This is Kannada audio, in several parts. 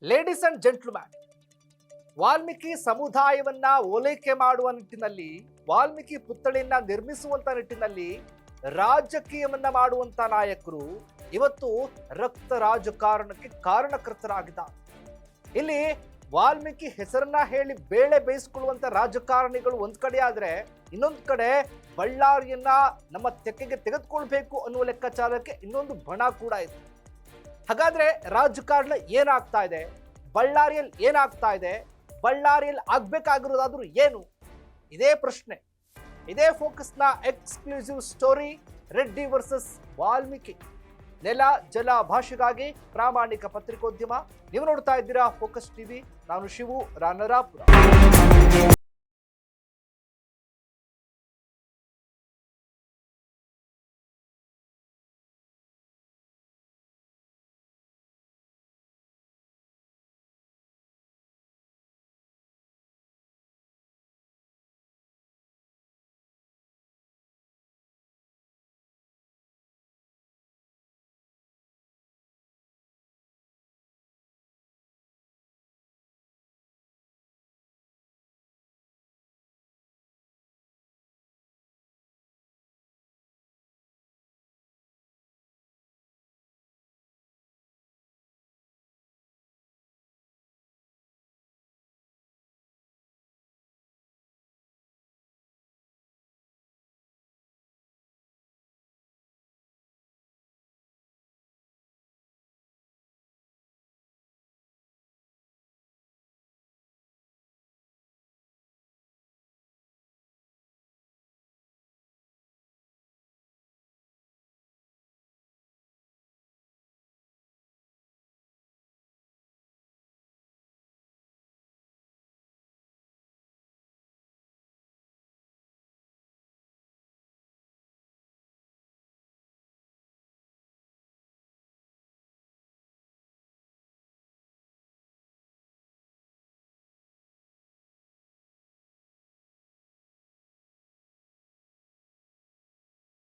ಲೇಡೀಸ್ ಅಂಡ್ ಜೆಂಟ್ಲ್ಮ್ಯಾನ್, ವಾಲ್ಮೀಕಿ ಸಮುದಾಯವನ್ನ ಓಲೈಕೆ ಮಾಡುವ ನಿಟ್ಟಿನಲ್ಲಿ, ವಾಲ್ಮೀಕಿ ಪುತ್ಥಳಿಯನ್ನ ನಿರ್ಮಿಸುವಂತ ನಿಟ್ಟಿನಲ್ಲಿ ರಾಜಕೀಯವನ್ನ ಮಾಡುವಂತ ನಾಯಕರು ಇವತ್ತು ರಕ್ತ ರಾಜಕಾರಣಕ್ಕೆ ಕಾರಣಕರ್ತರಾಗಿದ್ದಾರೆ. ಇಲ್ಲಿ ವಾಲ್ಮೀಕಿ ಹೆಸರನ್ನ ಹೇಳಿ ಬೇಳೆ ಬೇಯಿಸಿಕೊಳ್ಳುವಂತ ರಾಜಕಾರಣಿಗಳು ಒಂದ್ ಕಡೆ ಆದ್ರೆ, ಇನ್ನೊಂದು ಕಡೆ ಬಳ್ಳಾರಿಯನ್ನ ನಮ್ಮ ತೆಕ್ಕೆಗೆ ತೆಗೆದುಕೊಳ್ಬೇಕು ಅನ್ನುವ ಲೆಕ್ಕಾಚಾರಕ್ಕೆ ಇನ್ನೊಂದು ಬಣ ಕೂಡ ಇದೆ. ಹಾಗಾದ್ರೆ ರಾಜಕಾರಣ ಏನಾಗ್ತಾ ಇದೆ, ಬಳ್ಳಾರಿಯಲ್ಲಿ ಏನಾಗ್ತಾ ಇದೆ, ಬಳ್ಳಾರಿಯಲ್ಲಿ ಆಗ್ಬೇಕಾಗಿರೋದಾದ್ರೂ ಏನು? ಇದೇ ಪ್ರಶ್ನೆ, ಇದೇ ಫೋಕಸ್ನ exclusive story Reddy versus Valmiki. ನೆಲ ಜಲ ಭಾಷೆಗಾಗಿ ಪ್ರಾಮಾಣಿಕ ಪತ್ರಿಕೋದ್ಯಮ. ನೀವು ನೋಡ್ತಾ ಇದ್ದೀರಾ ಫೋಕಸ್ ಟಿವಿ. ನಾನು ಶಿವು ರಾನರಾಪುರ.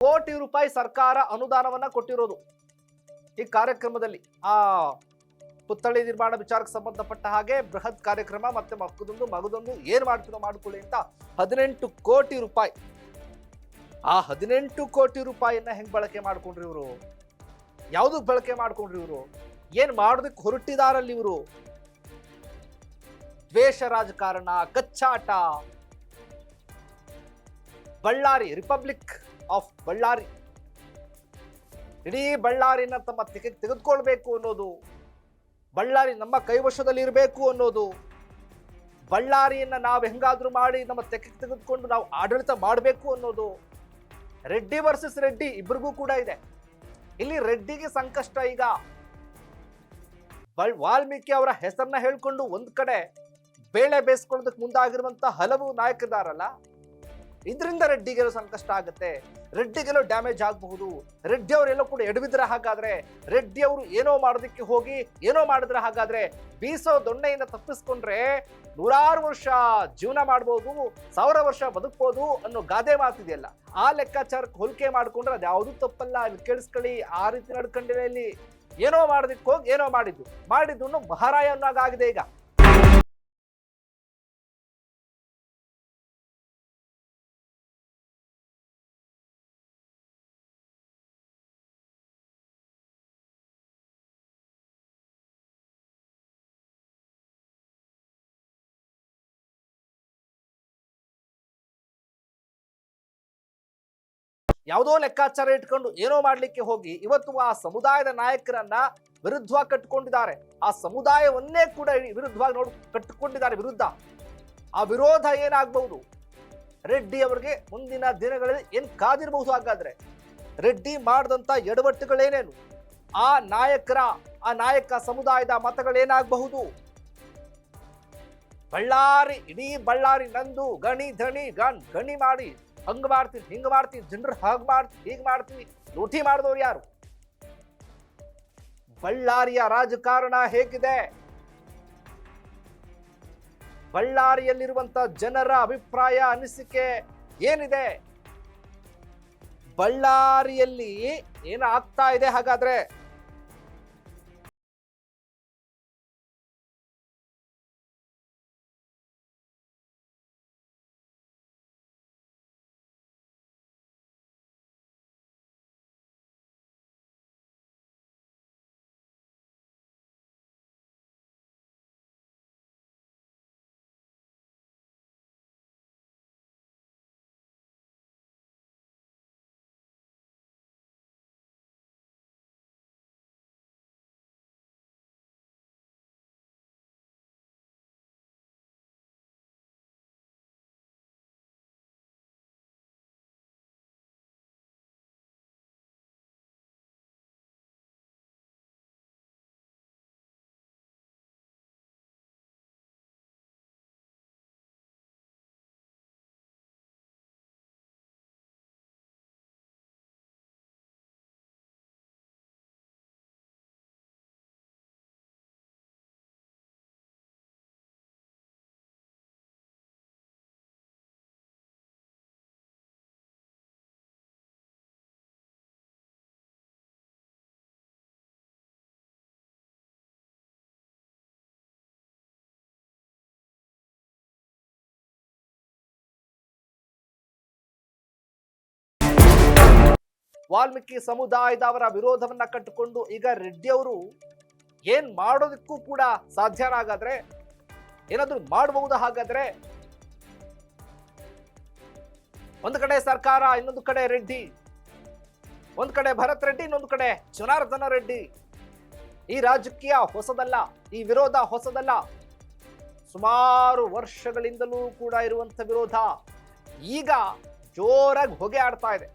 ಕೋಟಿ ರೂಪಾಯಿ ಸರ್ಕಾರ ಅನುದಾನವನ್ನ ಕೊಟ್ಟಿರೋದು ಈ ಕಾರ್ಯಕ್ರಮದಲ್ಲಿ. ಆ ಪುತ್ಥಳಿ ನಿರ್ಮಾಣ ವಿಚಾರಕ್ಕೆ ಸಂಬಂಧಪಟ್ಟ ಹಾಗೆ ಬೃಹತ್ ಕಾರ್ಯಕ್ರಮ, ಮತ್ತೆ ಮಗದೊಂದು ಏನ್ ಮಾಡ್ತೀನೋ ಮಾಡ್ಕೊಳ್ಳಿ ಅಂತ 18 ಕೋಟಿ ರೂಪಾಯಿ. ಆ 18 ಕೋಟಿ ರೂಪಾಯಿಯನ್ನ ಹೆಂಗ್ ಬಳಕೆ ಮಾಡ್ಕೊಂಡ್ರಿ ಇವರು? ಯಾವ್ದಕ್ ಬಳಕೆ ಮಾಡ್ಕೊಂಡ್ರಿ ಇವರು? ಏನ್ ಮಾಡೋದಕ್ಕೆ ಹೊರಟಿದಾರಲ್ಲಿ ಇವರು? ದ್ವೇಷ ರಾಜಕಾರಣ, ಕಚ್ಚಾಟ. ಬಳ್ಳಾರಿ ರಿಪಬ್ಲಿಕ್ ಆಫ್ ಬಳ್ಳಾರಿ, ಇಡೀ ಬಳ್ಳಾರಿನ ತಮ್ಮ ತೆಗೆದುಕೊಳ್ಬೇಕು ಅನ್ನೋದು, ಬಳ್ಳಾರಿ ನಮ್ಮ ಕೈವಶದಲ್ಲಿ ಇರಬೇಕು ಅನ್ನೋದು, ಬಳ್ಳಾರಿಯನ್ನ ನಾವು ಹೆಂಗಾದ್ರೂ ಮಾಡಿ ನಮ್ಮ ತೆಗೆದುಕೊಂಡು ನಾವು ಆಡಳಿತ ಮಾಡಬೇಕು ಅನ್ನೋದು. ರೆಡ್ಡಿ ವರ್ಸಸ್ ರೆಡ್ಡಿ ಇಬ್ಬರಿಗೂ ಕೂಡ ಇದೆ. ಇಲ್ಲಿ ರೆಡ್ಡಿಗೆ ಸಂಕಷ್ಟ. ಈಗ ವಾಲ್ಮೀಕಿ ಅವರ ಹೆಸರನ್ನ ಹೇಳ್ಕೊಂಡು ಒಂದ್ ಕಡೆ ಬೇಳೆ ಬೇಯಿಸ್ಕೊಳ್ಳೋದಕ್ಕೆ ಮುಂದಾಗಿರುವಂತ ಹಲವು ನಾಯಕರಿದಾರಲ್ಲ, ಇದರಿಂದ ರೆಡ್ಡಿಗೆಲ್ಲೋ ಸಂಕಷ್ಟ ಆಗುತ್ತೆ, ರೆಡ್ಡಿಗೆಲ್ಲೋ ಡ್ಯಾಮೇಜ್ ಆಗಬಹುದು. ರೆಡ್ಡಿ ಅವರೆಲ್ಲೋ ಕೂಡ ಎಡವಿದ್ರೆ ಹಾಗಾದ್ರೆ, ರೆಡ್ಡಿ ಅವರು ಏನೋ ಮಾಡೋದಕ್ಕೆ ಹೋಗಿ ಏನೋ ಮಾಡಿದ್ರೆ ಹಾಗಾದ್ರೆ, ಬೀಸೋ ದೊಣ್ಣೆಯಿಂದ ತಪ್ಪಿಸ್ಕೊಂಡ್ರೆ 100 ವರ್ಷ ಜೀವನ ಮಾಡ್ಬೋದು, 1000 ವರ್ಷ ಬದುಕ್ಬೋದು ಅನ್ನೋ ಗಾದೆ ಮಾತಿದೆಯಲ್ಲ, ಆ ಲೆಕ್ಕಾಚಾರಕ್ಕೆ ಹೋಲಿಕೆ ಮಾಡ್ಕೊಂಡ್ರೆ ಅದು ಯಾವುದು ತಪ್ಪಲ್ಲ. ಅಲ್ಲಿ ಕೇಳಿಸ್ಕೊಳ್ಳಿ, ಆ ರೀತಿ ನಡ್ಕೊಂಡಿಲ್ಲ. ಇಲ್ಲಿ ಏನೋ ಮಾಡೋದಕ್ಕೆ ಹೋಗಿ ಏನೋ ಮಾಡಿದ್ದು ಮಹಾರಾಯ ಅನ್ನೋಗಾಗಿದೆ ಈಗ. ಯಾವುದೋ ಲೆಕ್ಕಾಚಾರ ಇಟ್ಕೊಂಡು ಏನೋ ಮಾಡ್ಲಿಕ್ಕೆ ಹೋಗಿ ಇವತ್ತು ಆ ಸಮುದಾಯದ ನಾಯಕರನ್ನ ವಿರುದ್ಧವಾಗಿ ಕಟ್ಟಿಕೊಂಡಿದ್ದಾರೆ. ಆ ಸಮುದಾಯವನ್ನೇ ಕೂಡ ವಿರುದ್ಧವಾಗಿ ಕಟ್ಟಿಕೊಂಡಿದ್ದಾರೆ. ವಿರುದ್ಧ ಆ ವಿರೋಧ ಏನಾಗಬಹುದು? ರೆಡ್ಡಿ ಅವರಿಗೆ ಮುಂದಿನ ದಿನಗಳಲ್ಲಿ ಏನ್ ಕಾದಿರಬಹುದು? ಹಾಗಾದ್ರೆ ರೆಡ್ಡಿ ಮಾಡಿದಂತ ಎಡವಟ್ಟುಗಳೇನೇನು? ಆ ನಾಯಕ ಸಮುದಾಯದ ಮತಗಳೇನಾಗಬಹುದು? ಬಳ್ಳಾರಿ, ಇಡೀ ಬಳ್ಳಾರಿ ನಂದು, ಗಣಿ ಮಾಡಿ ಹಂಗ ಮಾಡ್ತೀನಿ, ಹಿಂಗ ಮಾಡ್ತೀನಿ, ಜನರು ಹಾಗೆ ಮಾಡ್ತೀನಿ, ಹೀಗೆ ಮಾಡ್ತೀನಿ, ಲೂಟಿ ಮಾಡಿದವ್ರು ಯಾರು? ಬಳ್ಳಾರಿಯ ರಾಜಕಾರಣ ಹೇಗಿದೆ? ಬಳ್ಳಾರಿಯಲ್ಲಿರುವಂತ ಜನರ ಅಭಿಪ್ರಾಯ, ಅನಿಸಿಕೆ ಏನಿದೆ? ಬಳ್ಳಾರಿಯಲ್ಲಿ ಏನಾಗ್ತಾ ಇದೆ ಹಾಗಾದ್ರೆ? ವಾಲ್ಮೀಕಿ ಸಮುದಾಯದವರ ವಿರೋಧವನ್ನ ಕಟ್ಟಿಕೊಂಡು ಈಗ ರೆಡ್ಡಿ ಅವರು ಏನ್ ಮಾಡೋದಕ್ಕೂ ಕೂಡ ಸಾಧ್ಯನ? ಹಾಗಾದ್ರೆ ಏನಾದ್ರೂ ಮಾಡಬಹುದಾ? ಹಾಗಾದ್ರೆ ಒಂದು ಕಡೆ ಸರ್ಕಾರ, ಇನ್ನೊಂದು ಕಡೆ ರೆಡ್ಡಿ, ಒಂದು ಕಡೆ ಭರತ್ ರೆಡ್ಡಿ, ಇನ್ನೊಂದು ಕಡೆ ಜನಾರ್ದನ ರೆಡ್ಡಿ. ಈ ರಾಜಕೀಯ ಹೊಸದಲ್ಲ, ಈ ವಿರೋಧ ಹೊಸದಲ್ಲ. ಸುಮಾರು ವರ್ಷಗಳಿಂದಲೂ ಕೂಡ ಇರುವಂತ ವಿರೋಧ ಈಗ ಜೋರಾಗಿ ಹೊಗೆ ಆಡ್ತಾ ಇದೆ.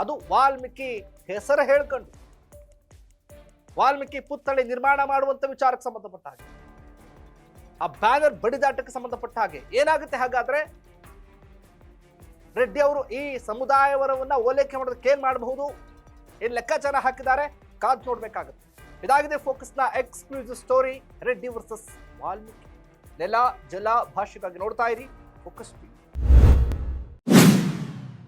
ಅದು ವಾಲ್ಮೀಕಿ ಹೆಸರು ಹೇಳ್ಕೊಂಡು ವಾಲ್ಮೀಕಿ ಪುತ್ಥಳಿ ನಿರ್ಮಾಣ ಮಾಡುವಂತ ವಿಚಾರಕ್ಕೆ ಸಂಬಂಧಪಟ್ಟ ಹಾಗೆ, ಆ ಬ್ಯಾನರ್ ಬಡಿದಾಟಕ್ಕೆ ಸಂಬಂಧಪಟ್ಟ ಹಾಗೆ ಏನಾಗುತ್ತೆ? ಹಾಗಾದ್ರೆ ರೆಡ್ಡಿ ಅವರು ಈ ಸಮುದಾಯವರವನ್ನ ಓಲೈಕೆ ಮಾಡೋದಕ್ಕೆ ಏನ್ ಮಾಡಬಹುದು, ಏನ್ ಲೆಕ್ಕಾಚಾರ ಹಾಕಿದ್ದಾರೆ? ಕಾದ್ ನೋಡ್ಬೇಕಾಗುತ್ತೆ. ಇದಾಗಿದೆ ಫೋಕಸ್ನ exclusive story, Reddy versus Valmiki. ನೆಲ ಜಲ ಭಾಷೆಗಾಗಿ ನೋಡ್ತಾ ಇರಿ ಫೋಕಸ್ ಟಿವಿ.